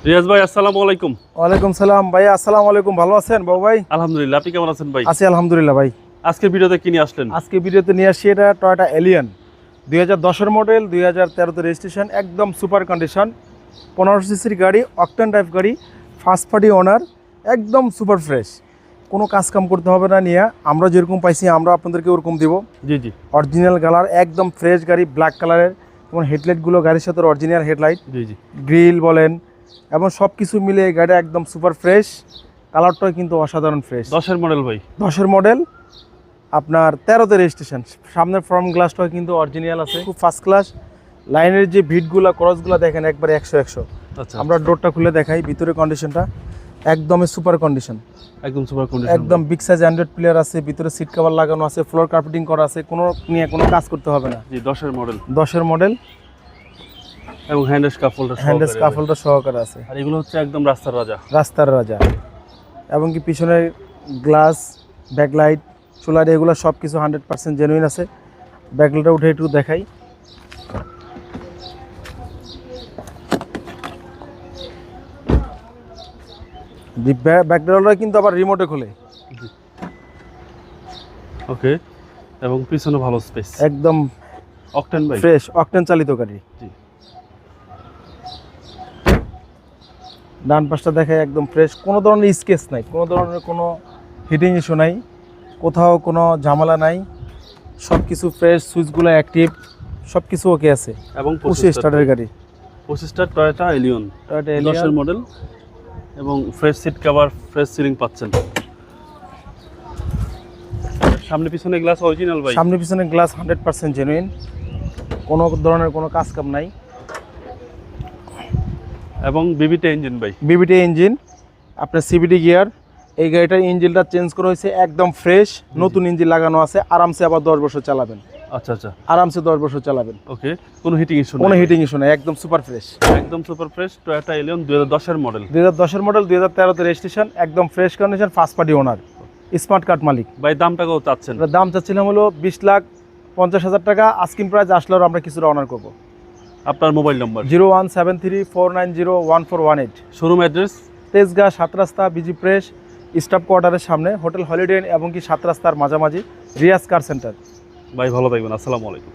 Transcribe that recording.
রিয়াজ ভাই আসসালামু আলাইকুম। ওয়ালাইকুম সালাম ভাই, আসসালামু আলাইকুম। ভালো আছেন বাবু ভাই? আলহামদুলিল্লাহ, আপনি কেমন আছেন ভাই? আছি আলহামদুলিল্লাহ ভাই। আজকের ভিডিওতে কি নিয়ে আসলেন? আজকে ভিডিওতে নিয়ে আসছি এটা টয়োটা এলিয়ন 2010-এর মডেল, 2013-তে রেজিস্ট্রেশন, একদম সুপার কন্ডিশন, 1500 সিসির গাড়ি, অকটেন ড্রাইভ গাড়ি, ফার্স্ট পার্টি ওনার, একদম সুপার ফ্রেশ। কোনো কাজ কাম করতে হবে না নিয়ে, আমরা যেরকম পাইছি আমরা আপনাদেরকে ওরকম দিব। জি জি, অরিজিনাল কালার, একদম ফ্রেশ গাড়ি, ব্ল্যাক কালারের, এবং হেডলাইটগুলো গাড়ির সাথে অরিজিনাল হেডলাইট, জি জি, গ্রিল বলেন এবং সব কিছু মিলে গাড়িটা একদম সুপার ফ্রেশ। কালারটাও কিন্তু অসাধারণ ফ্রেশ। 10-এর মডেল ভাই। 10-এর মডেল, আপনার 13তে রেজিস্ট্রেশন। সামনের ফ্রন্ট গ্লাসটাও কিন্তু অরিজিনাল আছে, খুব ফার্স্ট ক্লাস। লাইনের যে ভিটগুলো ক্রসগুলো দেখেন একবারে 100-100। আচ্ছা, আমরা ডোরটা খুলে দেখাই, ভিতরে কন্ডিশনটা একদমই সুপার কন্ডিশন, একদম সুপার কন্ডিশন, একদম বিগ সাইজ অ্যান্ড্রয়েড প্লেয়ার আছে, ভিতরে সিট কভার লাগানো আছে, ফ্লোর কার্পেটিং করা আছে, কোনো নিয়ে কোনো কাজ করতে হবে না। জি, 10-এর মডেল। 10-এর মডেল এবং হ্যান্ড স্কাফোল্ডার, হ্যান্ড স্কাফোল্ডার সহকারে আছে। আর এগুলো হচ্ছে একদম রাস্তার রাজা। রাস্তার রাজা। এবং কি পিছনের গ্লাস, ব্যাকলাইট, চুলার, এগুলো সব কিছু 100% জেনুইন আছে। ব্যাকলাইটটা উঠে একটু দেখাই। ব্যাকলাইটটা কিন্তু আবার রিমোটে খোলে। ওকে, এবং পিছনে ভালো স্পেস, একদম অকটেন ভাই, ফ্রেশ অকটেন চালিত গাড়ি। জি। ডান পাশটা দেখায় একদম ফ্রেশ, কোনো ধরনের স্কেচ নাই, কোনো ধরনের কোনো হিটিং ইস্যু নাই, কোথাও কোনো ঝামেলা নাই, সব কিছু ফ্রেশ, সুইচগুলো অ্যাক্টিভ, সব কিছু ওকে আছে। এবং 25 স্টারের গাড়ি, 25 স্টার টয়োটা এলিয়ন, টয়োটা 10-এর এলিয়ন। মডেল, এবং fresh seat cover, fresh ceiling পাচ্ছেন। সামনে পিছনে গ্লাস অরিজিনাল ভাই। সামনে পিছনে গ্লাস 100% জেনুইন, কোনো ধরনের কোনো কাজ কাম নাই। এবং বিবিটা ইঞ্জিন ভাই। বিবিটি ইঞ্জিন, আপনার সিবিডি গিয়ার। এই গাড়িটার ইঞ্জিনটা চেঞ্জ করা হয়েছে, একদম ফ্রেশ, নতুন ইঞ্জিন লাগানো আছে। আরামসে আবার 10 বছর চালাবেন, আচ্ছা আচ্ছা, আরামসে 10 বছর চালাবেন। ওকে, কোনো হিটিং ইস্যু কোনো হিটিং ইস্যু নাই, একদম সুপার ফ্রেশ, একদম সুপার ফ্রেশ টয়োটা এলিয়ন 2010-এর মডেল। 2010-এর মডেল, 2013-তে রেজিস্ট্রেশন, একদম fresh condition, first party owner, smart card মালিক। ভাই দামটা কত চাচ্ছেন? এটার দাম চাচ্ছিলাম হলো 20,50,000 টাকা। আস্কিং প্রাইস আসলেও আমরা কিছুটা অনার করবো। আপনার মোবাইল নম্বর? 01734901418। Showroom address? তেজগাঁ 7 রাস্তা, বিজি প্রেস, স্টাফ কোয়ার্টারের সামনে, হোটেল হলিডে ইন, এবং কি 7 রাস্তার মাঝামাঝি, রিয়াজ কার সেন্টার। ভাই ভালো থাকবেন, আসসালামু আলাইকুম।